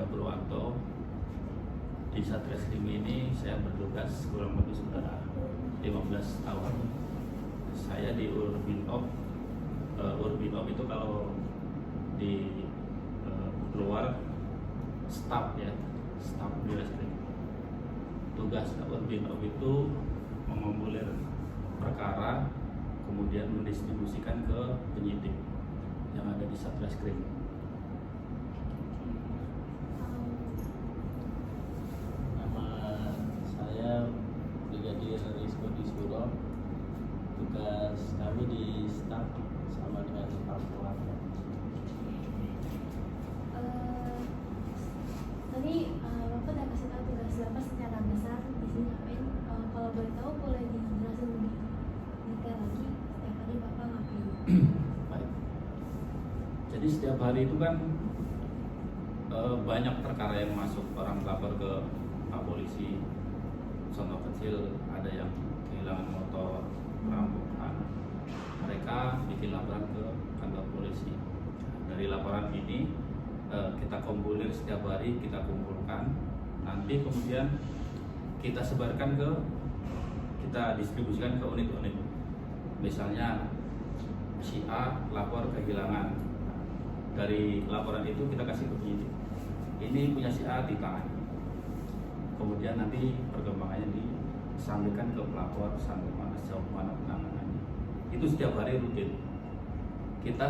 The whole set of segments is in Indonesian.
Purwanto. Di Satreskrim ini saya bertugas kurang lebih sudah 15 tahun. Saya di Urbinob. Urbinob itu kalau di luar staf ya, staf di Reskrim. Tugas Urbinob itu mengakomodir perkara, kemudian mendistribusikan ke penyidik yang ada di Satreskrim. Nama saya Brigadir Rizko Disuro. Tugas kami di staf sama dengan Papua. Tadi Bapak udah kasih tahu tugas Bapak secara besar di sini ngapain. Kalau boleh tahu boleh dijelasin lebih detail lagi setiap hari Bapak ngapain? Baik. Jadi setiap hari itu kan banyak perkara yang masuk, orang lapor ke Pak Polisi. Contoh kecil, ada yang kehilangan motor, perampokan. Mereka bikin laporan ke kantor polisi. Dari laporan ini kita kumpulir setiap hari, kita kumpulkan. Nanti kemudian kita sebarkan kita distribusikan ke unit-unit. Misalnya si A lapor kehilangan. Dari laporan itu kita kasih ke penyidik. Ini punya si A ditangani. Kemudian nanti perkembangannya disampaikan ke pelapor sampai mana sejauh mana penanganannya. Itu setiap hari rutin. Kita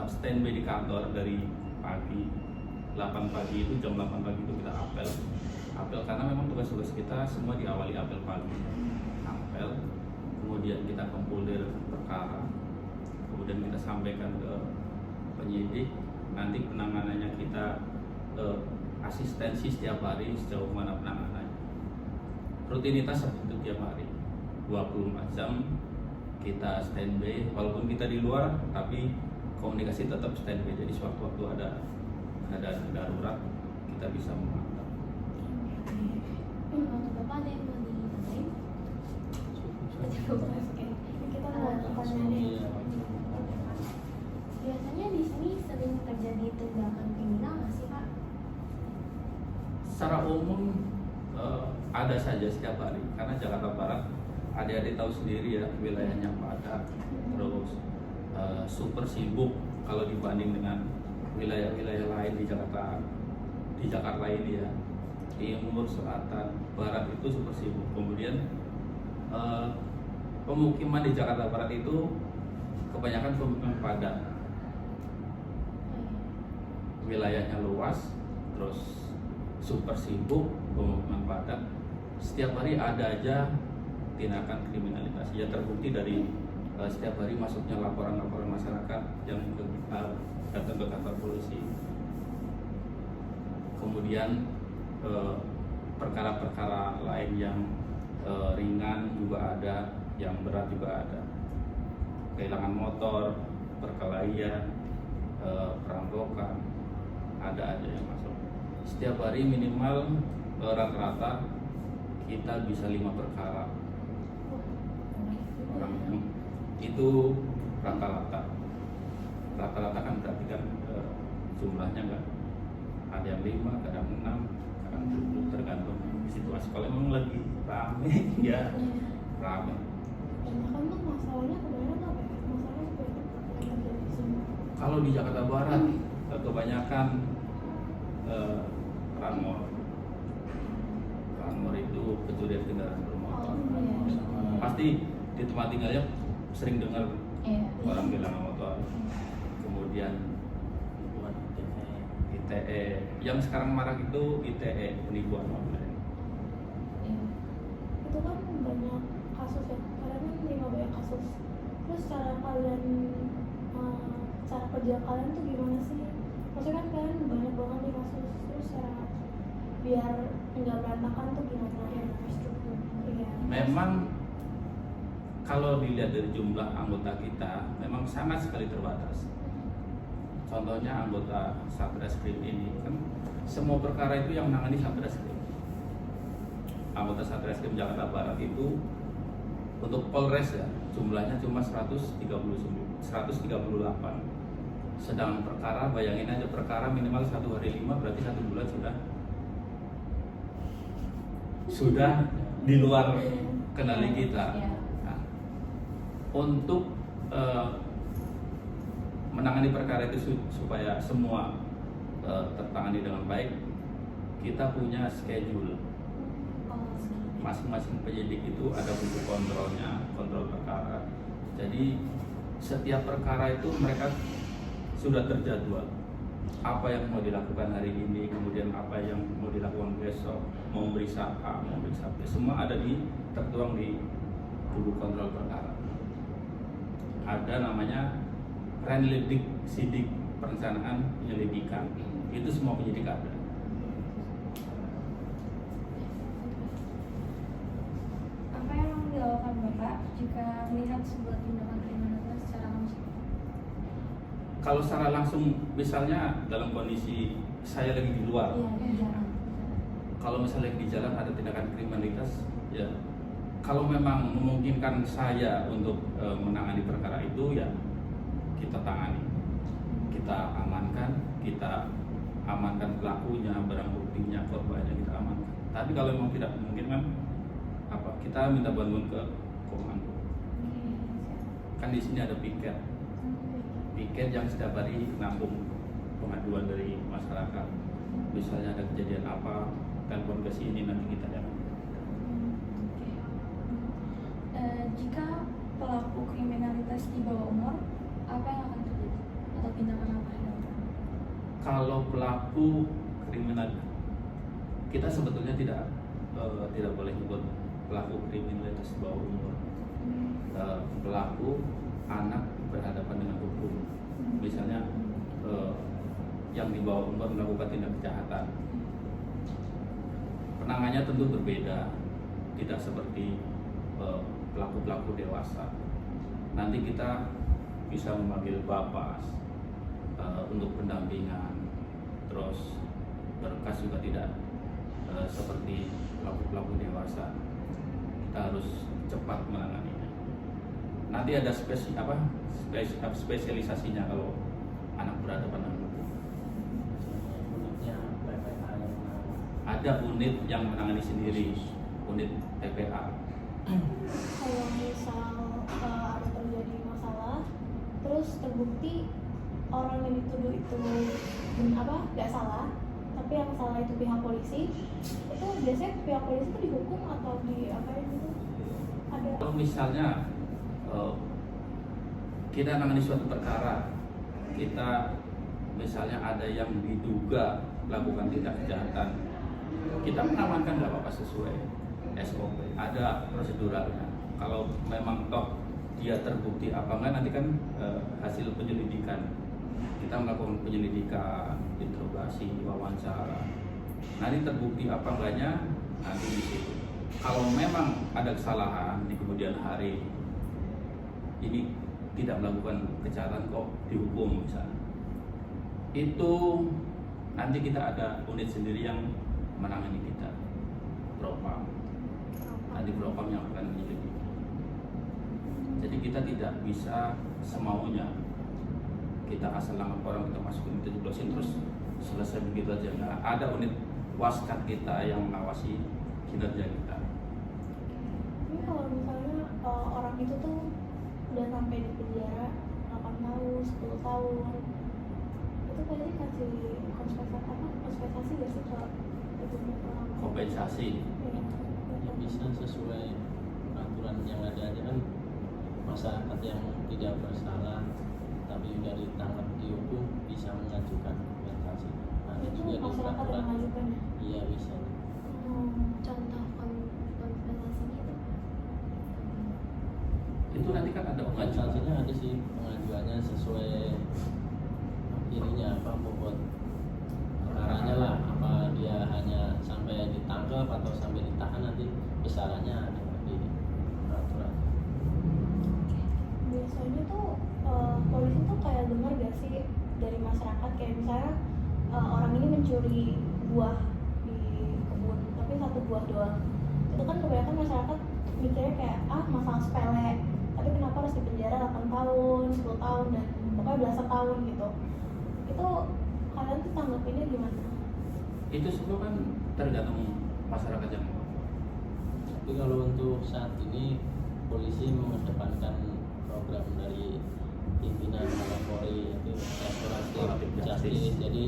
standby di kantor dari pagi 8 pagi itu, jam 8 pagi itu kita apel karena memang tugas-tugas kita semua diawali apel pagi. Apel, kemudian kita kumpulir perkara, kemudian kita sampaikan ke penyidik, nanti penanganannya kita asistensi setiap hari sejauh mana penanganannya. Rutinitas seperti itu tiap hari 24 jam kita standby, walaupun kita di luar tapi komunikasi tetap standby. Jadi sewaktu-waktu ada darurat kita bisa memantau. Untuk Bapak ada yang mau ditanyain? Cukup. Oke. Kita mau pertanyaan. Biasanya di sini sering terjadi tindakan kriminal nggak sih Pak? Secara umum ada saja setiap hari, karena Jakarta Barat adik-adik tahu sendiri ya, wilayahnya padat, terus super sibuk kalau dibanding dengan wilayah-wilayah lain di Jakarta ini ya, timur, selatan, barat itu super sibuk. Kemudian pemukiman di Jakarta Barat itu kebanyakan pemukiman padat, wilayahnya luas, terus super sibuk, pemukiman padat. Setiap hari ada aja tindakan kriminalitas. Ya terbukti dari setiap hari masuknya laporan-laporan masyarakat yang datang ke kantor polisi. Kemudian perkara-perkara lain yang ringan juga ada, yang berat juga ada. Kehilangan motor, perkelahian, perampokan, ada aja yang masuk. Setiap hari minimal rata-rata kita bisa 5 perkara. Orang yang itu rata-rata kan berarti kan jumlahnya enggak ada yang 5, kadang 6, kadang 7, tergantung situasi. Kalau memang lagi rame ya rame. Kebanyakan tuh masalahnya kebanyakan apa ya? Masalahnya seperti apa yang terjadi di sini? Kalau di Jakarta Barat kebanyakan ranmor itu pencurian kendaraan bermotor. Pasti di tempat tinggalnya sering dengar orang kehilangan motor. Kemudian buat ITE, yang sekarang marak itu ITE, penipuan online. Itu kan banyak kasus ya, karena kan banyak kasus. Terus cara kalian, cara kerja kalian tuh gimana sih? Maksudnya kan kalian banyak banget nih kasus, terus cara biar nggak berantakan tuh gimana ya struktur? Memang kalau dilihat dari jumlah anggota kita, memang sangat sekali terbatas. Contohnya anggota Satreskrim ini kan semua perkara itu yang menangani Satreskrim. Anggota Satreskrim Jakarta Barat itu untuk Polres ya jumlahnya cuma 138. Sedang perkara, bayangin aja perkara minimal 1 hari 5 berarti 1 bulan sudah di luar kendali kita. Iya. Nah, untuk menangani perkara itu supaya semua tertangani dengan baik, kita punya schedule. Masing-masing penyidik itu ada buku kontrolnya, kontrol perkara. Jadi setiap perkara itu mereka sudah terjadwal apa yang mau dilakukan hari ini, kemudian apa yang mau dilakukan besok, mau meriksa A, mau meriksa B, semua ada tertuang di buku kontrol perkara. Ada namanya Renlidik Sidik Perencanaan Penyelidikan, itu semua penyidik ada. Apa yang dilakukan Bapak jika melihat sebuah tindakan kriminalitas secara langsung? Kalau secara langsung, misalnya dalam kondisi saya lagi di luar, Iya, di jalan. kalau misalnya di jalan ada tindakan kriminalitas, ya kalau memang memungkinkan saya untuk menangani perkara itu, ya kita tangani, kita amankan pelakunya, barang buktinya, korbannya kita amankan. Tapi kalau memang tidak memungkinkan, kita minta bantuan ke komando. Kan di sini ada piket yang setiap hari nampung pengaduan dari masyarakat. Misalnya ada kejadian apa, telepon ke sini, nanti kita dapat. Jika pelaku kriminalitas di bawah umur, apa yang akan terjadi? Atau tindakan apa yang dilakukan? Kalau pelaku kriminal, kita sebetulnya tidak boleh nyebut pelaku kriminalitas di bawah umur. Pelaku anak berhadapan dengan hukum. Misalnya yang di bawah umur melakukan tindak kejahatan, penanganannya tentu berbeda, tidak seperti pelaku-pelaku dewasa. Nanti kita bisa memanggil Bapas untuk pendampingan. Terus berkas juga tidak seperti pelaku-pelaku dewasa. Kita harus cepat menanganinya. Nanti ada spesialisasinya kalau anak berhadapan dengan hukum. Unitnya PPA yang menangani. Ada unit yang menangani sendiri, unit TPA. Kalau misal ada terjadi masalah, terus terbukti orang yang dituduh itu nggak salah, tapi yang salah itu pihak polisi, itu biasanya pihak polisi itu dihukum atau diapain gitu? Ada. Kalau misalnya kita menangani suatu perkara, kita misalnya ada yang diduga melakukan tindak kejahatan, kita mengamankan nggak apa-apa sesuai SOP, ada proseduralnya. Kalau memang toh dia terbukti apa enggak, nanti kan hasil penyelidikan, kita melakukan penyelidikan, interogasi, wawancara, nanti terbukti apa enggaknya nanti di situ. Kalau memang ada kesalahan di kemudian hari, ini tidak melakukan kejahatan kok dihukum misalnya, itu nanti kita ada unit sendiri yang menangani kita, propam. Nanti propam yang akan menyelidiki. Jadi kita tidak bisa semaunya, kita asal nangkap orang, kita masukin, kita jeblosin terus selesai begitu aja. Nah, ada unit waskat kita yang mengawasi kinerja kita. Ini kalau misalnya orang itu tuh udah sampai di penjara 8 tahun, 10 tahun, itu pasti kasih kompensasi gak sih kalau itu orang? Kompensasi. Iya. Ya bisa sesuai aturan yang ada aja kan, masyarakat yang tidak bersalah tapi sudah ditangkap dihukum bisa mengajukan kompensasi. Ada Itu juga di masyarakat yang peraturan. mengajukan ya? Iya bisa. Contoh kompensasinya itu? Itu nanti kan ada pengajuan. Kompensasinya ada sih, pengajuannya sesuai ininya apa, bobot perkaranya lah, apa dia hanya sampai ditangkap atau sampai ditahan, nanti besarannya ada di peraturan. Biasanya tuh polisi tuh kayak dengar gak sih dari masyarakat, kayak misalnya orang ini mencuri buah di kebun tapi 1 buah doang, itu kan kebanyakan masyarakat mikirnya kayak masalah sepele, tapi kenapa harus dipenjara 8 tahun, 10 tahun dan pokoknya belasan tahun gitu. Itu kalian tuh tanggapinnya gimana? Itu semua kan tergantung masyarakat yang mau. Tapi kalau untuk saat ini polisi mengedepankan program dari pimpinan Polri yaitu restoratif justice. Jadi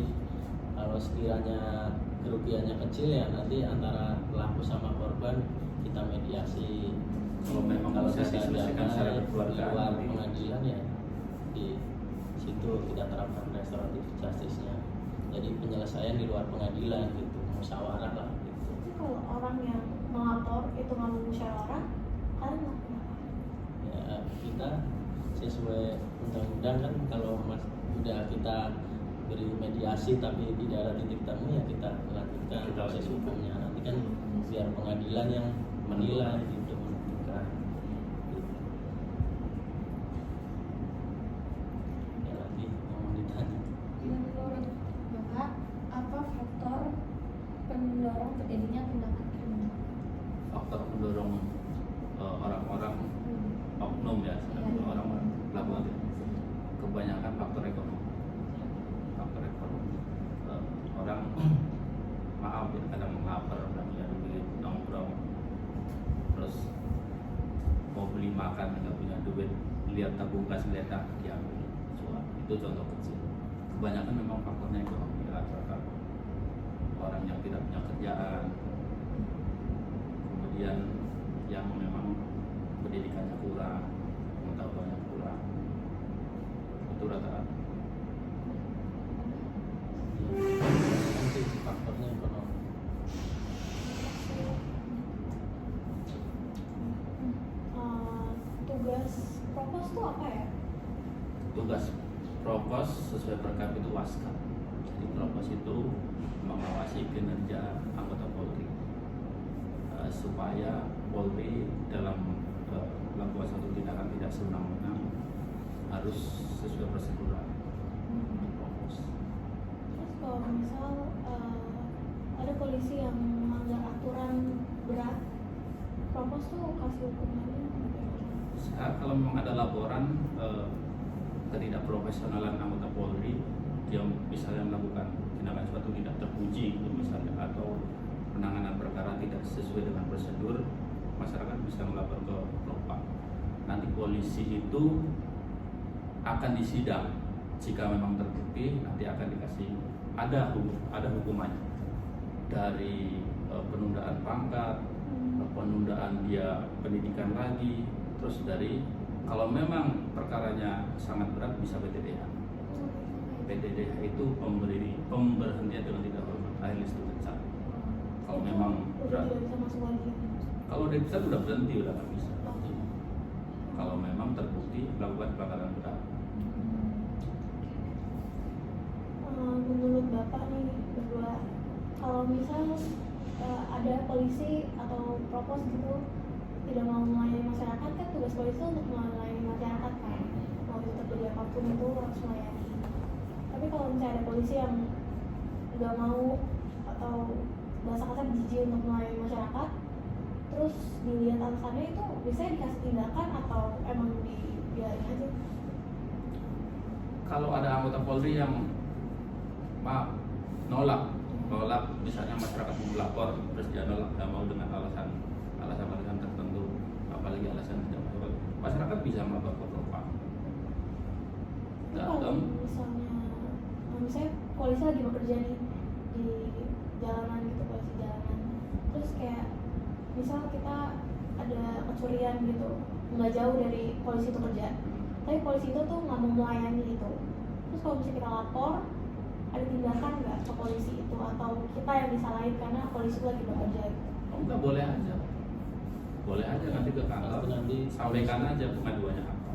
kalau sekiranya kerugiannya kecil ya nanti antara pelaku sama korban kita mediasi. Kalau memang Kalau bisa bisa diselesaikan secara damai di kekeluargaan, luar nanti pengadilan ya di situ kita terapkan restoratif justice-nya. Jadi penyelesaian di luar pengadilan gitu, musyawarah lah gitu. Tapi kalau orang yang melapor itu nggak mau musyawarah, kalian ngelakuin apa? Ya kita sesuai undang-undang kan kalau udah kita beri mediasi tapi tidak ada titik temu ya kita lanjutkan Kita proses lanjutkan. hukumnya. Nanti kan biar pengadilan yang menilai gitu menentukan. Gitu. Ya nanti yang mau ditanya. Menurut Bapak, apa faktor pendorong terjadinya tindakan kriminal? faktor pendorong orang-orang oknum ya, orang-orang pelaku kebanyakan faktor ekonomi. Faktor ekonomi. Orang maaf ya kadang lapar, nggak punya duit, nongkrong, terus mau beli makan nggak punya duit, lihat tabung gas meledak diambil suap. Itu contoh kecil. Kebanyakan memang faktornya ekonomi, rata-rata orang yang tidak punya kerjaan, kemudian yang memang pendidikannya kurang, pengetahuannya kurang, itu rata-rata. Nanti faktornya ekonomi. Tugas propos tuh apa ya? Tugas propos sesuai perkap itu waskap. Jadi propos itu mengawasi kinerja anggota Polri supaya Polri dalam melakukan suatu tindakan tidak sewenang-wenang harus sesuai prosedural. Propos. Terus kalau misal ada polisi yang melanggar aturan berat, propos tuh kasih hukumannya bagaimana? Kalau memang ada laporan ketidakprofesionalan anggota Polri, dia misalnya melakukan tindakan suatu tidak terpuji gitu misalnya, atau penanganan perkara tidak sesuai dengan prosedur, masyarakat bisa melapor ke Propam. Nanti polisi itu akan disidang. Jika memang terbukti, nanti akan dikasih ada hukumannya dari penundaan pangkat, penundaan dia pendidikan lagi, terus dari kalau memang perkaranya sangat berat bisa PTDH. PTDH itu pemberhentian dengan tidak hormat, alias dipecat. Kalau Itu memang udah berat, tidak bisa masuk lagi. kalau udah dipecat udah berhenti, udah nggak bisa. Kalau memang terbukti melakukan pelanggaran berat. Menurut Bapak nih berdua, kalau misal ada polisi atau propos gitu tidak mau melayani masyarakat, kan tugas polisi untuk melayani masyarakat kan, mau itu terjadi apapun itu harus melayani. Tapi kalau misalnya ada polisi yang nggak mau atau bahasa kasar jijik untuk melayani masyarakat, terus dilihat alasannya itu biasanya dikasih tindakan atau emang dibiarin aja? Kalau ada anggota Polri yang nolak misalnya masyarakat mau melapor terus dia nolak, nggak mau dengan alasan tertentu, apalagi alasan tidak masuk, masyarakat bisa melapor ke Propam. Kalau misalnya polisi lagi bekerja nih di jalanan gitu, polisi jalanan, terus kayak misal kita ada kecurian gitu nggak jauh dari polisi itu kerja, tapi polisi itu tuh nggak mau melayani itu, terus kalau misalnya kita lapor ada tindakan nggak ke polisi itu atau kita yang disalahin karena polisi itu lagi bekerja gitu? Oh, enggak, boleh aja nanti ke kantor, Nanti sampaikan aja pengaduannya apa.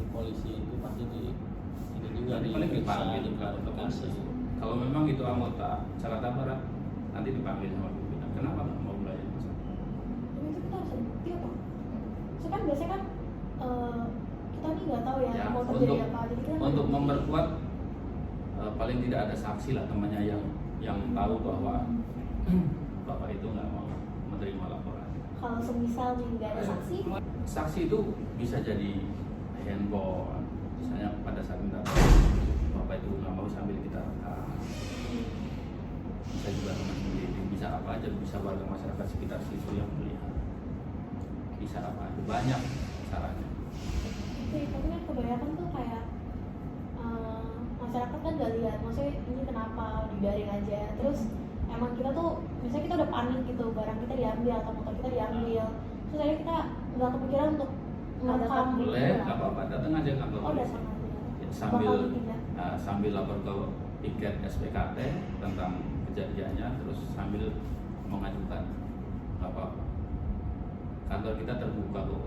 di polisi itu pasti ini juga Nanti paling dipanggil klarifikasi. Kalau memang itu anggota Jakarta Barat, nanti dipanggil sama pimpinan. Kenapa nggak mau melayani masyarakat? Tapi itu kita harus ada bukti apa? So kan biasanya kan kita nih nggak tahu ya, Ya, mau terjadi untuk- apa, jadi kita Untuk memperkuat paling tidak ada saksi lah temannya yang tahu bahwa bapak itu nggak mau menerima laporan. kalau semisal nih nggak ada saksi, Saksi itu bisa jadi handphone, misalnya pada saat minta apa aja, bisa warga masyarakat sekitar situ yang melihat. Kisah apa aja, banyak caranya. Oke, tapi kan kebanyakan tuh kayak masyarakat kan gak lihat, maksudnya ini kenapa dibiarin aja. Terus emang kita tuh misalnya kita udah panik gitu, barang kita diambil atau motor kita diambil, terus akhirnya kita nggak kepikiran untuk ngerekam. Boleh, nggak apa-apa, datang aja kantor Oh, polisi. datang aja. Ya, Bakal ditindak. sambil lapor ke piket SPKT tentang kejadiannya, terus sambil mengajukan apa, kantor kita terbuka kok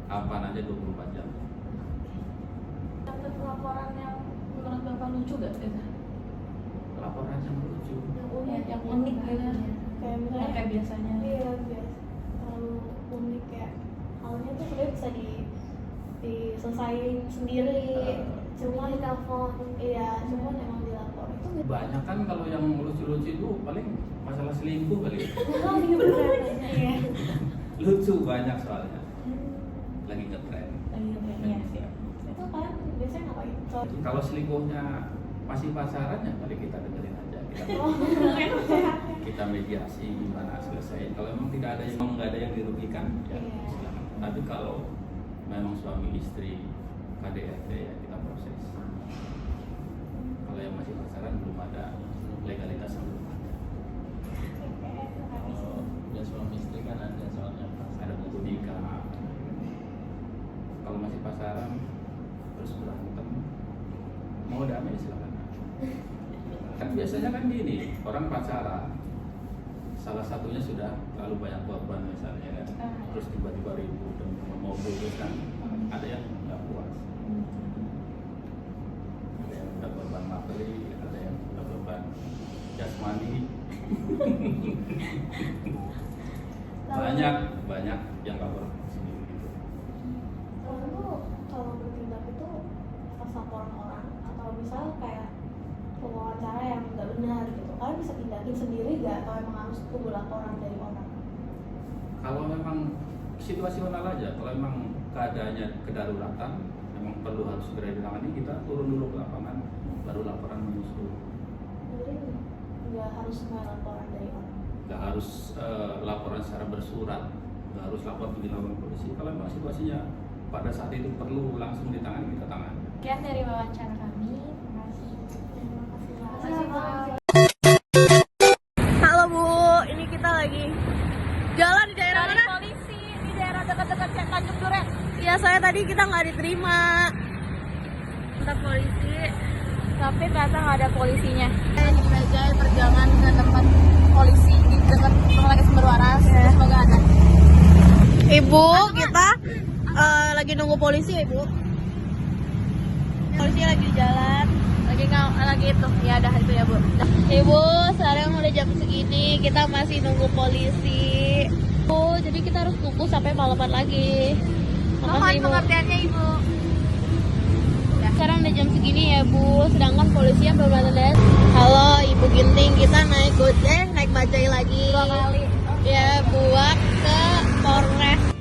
kapan aja 24 jam. Dapat laporan yang menurut Bapak lucu gak gitu? Laporan yang lucu. Yang unik gitu. Kayak misalnya Kayak biasanya. Iya, biasa. Terlalu unik kayak halnya tuh sebenarnya bisa diselesain sendiri. Cuma di telepon, iya, cuma emang dilapor itu gitu. Banyak kan kalau yang lucu-lucu itu paling masalah selingkuh kali. Oh, iya bener. Iya. Lucu banyak soalnya. Lagi ngetren. Iya sih. Itu kan biasanya ngapain? Kalau selingkuhnya masih pacaran ya kali kita dengerin aja. Oh, Kita mediasi gimana selesai. Kalau memang tidak ada yang nggak ada yang dirugikan, ya Iya. silakan. Tapi kalau memang suami istri KDRT ya kita proses. Kalau yang masih pacaran belum ada legalitas yang belum ada. Kalau udah suami istri kan ada soalnya Ada buku nikah. Kalau masih pacaran terus berantem mau damai silakan. Kan biasanya kan gini, orang pacaran salah satunya sudah terlalu banyak korban misalnya kan, terus tiba-tiba ribut dan mau putus kan, ada yang nggak puas, ada yang udah korban materi, ada yang udah korban jasmani, banyak yang lapor sendiri gitu. Orang tuh kalau bertindak itu pas laporan orang atau misal kayak wawancara yang nggak benar gitu, kalian bisa tindakin sendiri nggak atau emang harus tunggu laporan dari orang? Kalau memang situasional aja, kalau memang keadaannya kedaruratan, memang perlu harus segera ditangani, kita turun dulu ke lapangan, baru laporan menyusul. Jadi nggak harus semua laporan dari orang. Nggak harus laporan secara bersurat, nggak harus lapor di lapor polisi. Kalau memang situasinya pada saat itu perlu langsung ditangani, kita tangani. Sekian dari wawancara kami. Terima kasih. Terima kasih Pak. Halo Bu, ini kita lagi jalan di daerah mana? Polisi di daerah dekat-dekat Tanjung Duren. Ya saya tadi kita nggak diterima. Entah polisi. Tapi ternyata nggak ada polisinya. Di meja perjalanan ke tempat polisi di dekat rumah sakit Sumber Waras. Semoga ada. Ibu, kita lagi nunggu polisi ya Ibu. Polisi lagi di jalan. Lagi itu ya udah itu ya Bu. Ibu sekarang udah jam segini kita masih nunggu polisi. Bu jadi kita harus tunggu sampai malaman lagi. Mohon pengertiannya Ibu. Ya, sekarang udah jam segini ya Bu, sedangkan polisi yang belum ada. Halo Ibu Ginting, kita naik bajai lagi. 2 kali. Ya buat ke Polres